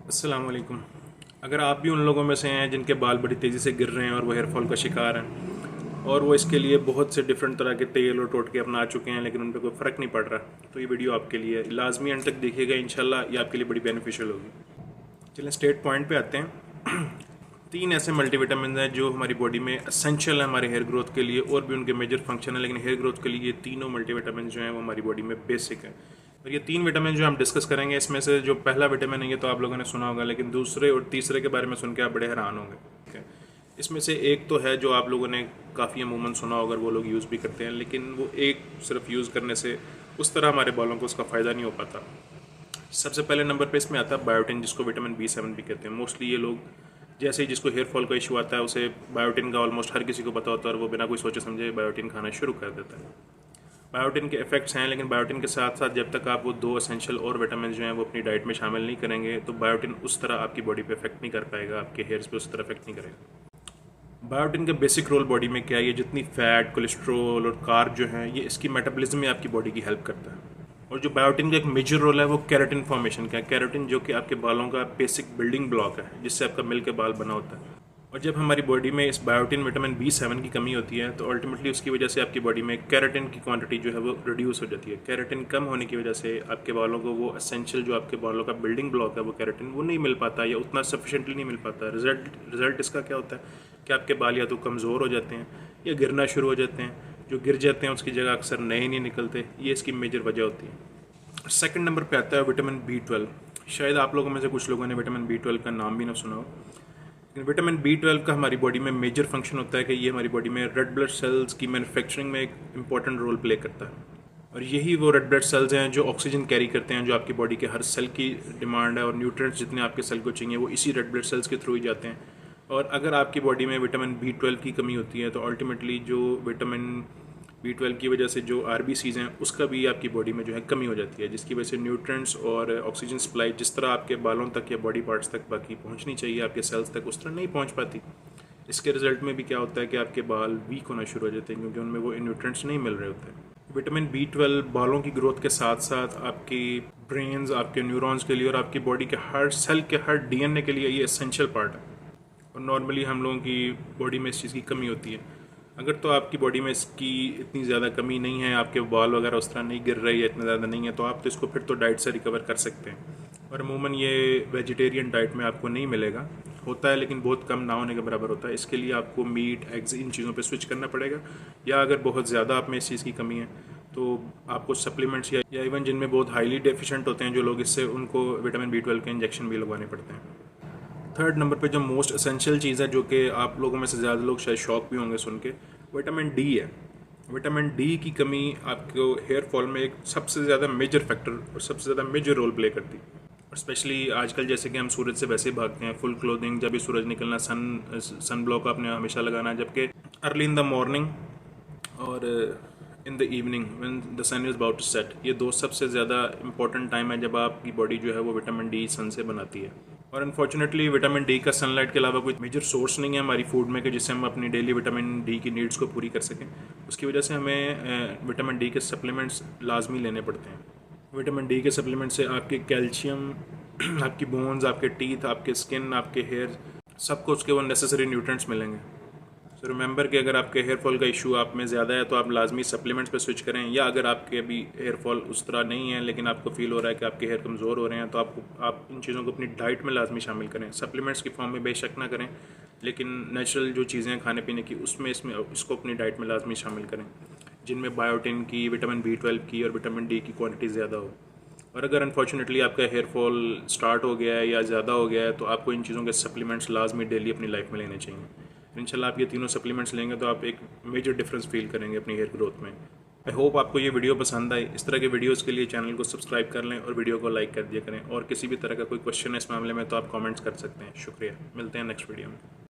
अस्सलाम वालेकुम। अगर आप भी उन लोगों में से हैं जिनके बाल बड़ी तेज़ी से गिर रहे हैं और वो हेयर फॉल का शिकार हैं और वो इसके लिए बहुत से डिफरेंट तरह के तेल और टोटके अपना चुके हैं लेकिन उन पर कोई फ़र्क नहीं पड़ रहा, तो ये वीडियो आपके लिए है। लाजमी एंड तक देखिएगा, इंशाल्लाह ये आपके लिए बड़ी बेनिफिशियल होगी। चलें स्ट्रेट पॉइंट पे आते हैं। 3 ऐसे मल्टीविटामिन हैं जो हमारी बॉडी में असेंशियल है हमारे हेयर ग्रोथ के लिए, और भी उनके मेजर फंक्शन है, लेकिन हेयर ग्रोथ के लिए ये तीनों मल्टीविटामिन जो हैं वो हमारी बॉडी में बेसिक है। और ये 3 विटामिन जो हम डिस्कस करेंगे, इसमें से जो पहला विटामिन है ये तो आप लोगों ने सुना होगा, लेकिन दूसरे और तीसरे के बारे में सुन के आप बड़े हैरान होंगे। ठीक है, इसमें से एक तो है जो आप लोगों ने काफ़ी अमूमन सुना होगा, वो लोग यूज़ भी करते हैं, लेकिन वो एक सिर्फ यूज़ करने से उस तरह हमारे बालों को उसका फ़ायदा नहीं हो पाता। सबसे पहले नंबर पे इसमें आता है बायोटिन, जिसको विटामिन B7 भी कहते हैं। मोस्टली ये लोग जैसे ही जिसको हेयर फॉल का इशू आता है उसे बायोटिन का ऑलमोस्ट हर किसी को पता होता है और वो बिना कोई सोचे समझे बायोटिन खाना शुरू कर देता है। बायोटिन के इफेक्ट्स हैं, लेकिन बायोटिन के साथ साथ जब तक आप वो 2 एसेंशियल और विटामिन जो हैं वो अपनी डाइट में शामिल नहीं करेंगे तो बायोटिन उस तरह आपकी बॉडी पे इफेक्ट नहीं कर पाएगा, आपके हेयर्स पे उस तरह इफेक्ट नहीं करेगा। बायोटिन का बेसिक रोल बॉडी में क्या है, ये जितनी फैट, कोलेस्ट्रोल और कार्ब जो हैं ये इसकी मेटाबॉलिज्म में आपकी बॉडी की हेल्प करता है। और जो बायोटिन का एक मेजर रोल है वो केराटिन फॉर्मेशन का है। केराटिन जो कि आपके बालों का बेसिक बिल्डिंग ब्लॉक है, जिससे आपका मिल के बाल बना होता है। और जब हमारी बॉडी में इस बायोटिन विटामिन B7 की कमी होती है तो अल्टीमेटली उसकी वजह से आपकी बॉडी में केराटिन की क्वांटिटी जो है वो रिड्यूस हो जाती है। केराटिन कम होने की वजह से आपके बालों को वो एसेंशियल जो आपके बालों का बिल्डिंग ब्लॉक है वो केराटिन वो नहीं मिल पाता, या उतना सफिशेंटली नहीं मिल पाता। रिजल्ट इसका क्या होता है कि आपके बाल या तो कमज़ोर हो जाते हैं या गिरना शुरू हो जाते हैं। जो गिर जाते हैं उसकी जगह अक्सर नए नहीं निकलते। ये इसकी मेजर वजह होती है। सेकंड नंबर पे आता है विटामिन B12। शायद आप लोगों में से कुछ लोगों ने विटामिन B12 का नाम भी ना सुना हो। विटामिन B12 का हमारी बॉडी में मेजर फंक्शन होता है कि ये हमारी बॉडी में रेड ब्लड सेल्स की मैन्युफैक्चरिंग में एक इंपॉर्टेंट रोल प्ले करता है। और यही वो रेड ब्लड सेल्स हैं जो ऑक्सीजन कैरी करते हैं, जो आपकी बॉडी के हर सेल की डिमांड है, और न्यूट्रिएंट्स जितने आपके सेल को चाहिए वो इसी रेड ब्लड सेल्स के थ्रू ही जाते हैं। और अगर आपकी बॉडी में विटामिन B12 की कमी होती है तो अल्टीमेटली जो विटामिन B12 की वजह से जो RBCs हैं उसका भी आपकी बॉडी में जो है कमी हो जाती है, जिसकी वजह से न्यूट्रिएंट्स और ऑक्सीजन सप्लाई जिस तरह आपके बालों तक या बॉडी पार्ट्स तक बाकी पहुंचनी चाहिए आपके सेल्स तक, उस तरह नहीं पहुंच पाती। इसके रिजल्ट में भी क्या होता है कि आपके बाल वीक होना शुरू हो जाते हैं, क्योंकि उनमें वो न्यूट्रिएंट्स नहीं मिल रहे होते हैं। विटामिन B12 बालों की ग्रोथ के साथ साथ आपकी ब्रेन्स, आपके न्यूरॉन्स के लिए और आपकी बॉडी के हर सेल के हर DNA के लिए ये एसेंशियल पार्ट है। और नॉर्मली हम लोगों की बॉडी में इस चीज़ की कमी होती है। अगर तो आपकी बॉडी में इसकी इतनी ज़्यादा कमी नहीं है, आपके बाल वगैरह उस तरह नहीं गिर रही है, इतना ज़्यादा नहीं है, तो आप तो इसको फिर तो डाइट से रिकवर कर सकते हैं। और अमूमन ये वेजिटेरियन डाइट में आपको नहीं मिलेगा, होता है लेकिन बहुत कम ना होने के बराबर होता है। इसके लिए आपको मीट, एग्स, इन चीज़ों पे स्विच करना पड़ेगा, या अगर बहुत ज़्यादा आप में इस चीज़ की कमी है तो आपको सप्लीमेंट्स या इवन जिनमें बहुत हाईली डेफिशिएंट होते हैं जो लोग, इससे उनको विटामिन B12 के इंजेक्शन भी लगवाने पड़ते हैं। थर्ड नंबर पे जो मोस्ट एसेंशियल चीज़ है, जो कि आप लोगों में से ज़्यादा लोग शायद शॉक भी होंगे सुन के, विटामिन D है। विटामिन D की कमी आपको हेयर फॉल में एक सबसे ज़्यादा मेजर फैक्टर और सबसे ज़्यादा मेजर रोल प्ले करती है। और स्पेशली आजकल जैसे कि हम सूरज से वैसे ही भागते हैं, फुल क्लोथिंग, जब भी सूरज निकलना, सन ब्लॉक आपने हमेशा लगाना है, जबकि अर्ली इन द मॉर्निंग और in the evening when the sun is about to set, ये दो सबसे ज़्यादा इंपॉर्टेंट टाइम है जब आपकी बॉडी जो है वो विटामिन D सन से बनाती है। और अनफॉर्चुनेटली विटामिन D का सनलाइट के अलावा कोई मेजर सोर्स नहीं है हमारी फूड में कि जिससे हम अपनी डेली विटामिन D की नीड्स को पूरी कर सकें। उसकी वजह से हमें विटामिन D के सप्लीमेंट्स लाजमी लेने पड़ते हैं। विटामिन D के सप्लीमेंट से आपके कैल्शियम, आपकी बोन्स, आपके टीथ, आपके स्किन, आपके हेयर, सबको उसके वो नेसेसरी न्यूट्रिएंट्स मिलेंगे। सो रिमेंबर कि अगर आपके हेयर फॉल का इशू आप में ज़्यादा है तो आप लाजमी सप्लीमेंट्स पे स्विच करें, या अगर आपके अभी हेयर फॉल उस तरह नहीं है लेकिन आपको फील हो रहा है कि आपके हेयर कमज़ोर हो रहे हैं तो आप इन चीज़ों को अपनी डाइट में लाजमी शामिल करें। सप्लीमेंट्स की फॉर्म में बेशक ना करें, लेकिन नेचुरल जो चीज़ें हैं खाने पीने की उसमें इसको अपनी डाइट में लाजमी शामिल करें, जिनमें बायोटिन की, विटामिन B12 की और विटामिन D की क्वान्टिटी ज़्यादा हो। और अगर अनफॉर्चुनेटली आपका हेयर फॉल स्टार्ट हो गया है या ज़्यादा हो गया है तो आपको इन चीज़ों के सप्लीमेंट्स लाजमी डेली अपनी लाइफ में लेने चाहिए। इंशाल्लाह आप ये तीनों सप्लीमेंट्स लेंगे तो आप एक मेजर डिफरेंस फील करेंगे अपनी हेयर ग्रोथ में। आई होप आपको ये वीडियो पसंद आई। इस तरह के वीडियोज़ के लिए चैनल को सब्सक्राइब कर लें और वीडियो को लाइक कर दिया करें। और किसी भी तरह का कोई क्वेश्चन है इस मामले में तो आप कमेंट्स कर सकते हैं। शुक्रिया, मिलते हैं नेक्स्ट वीडियो में।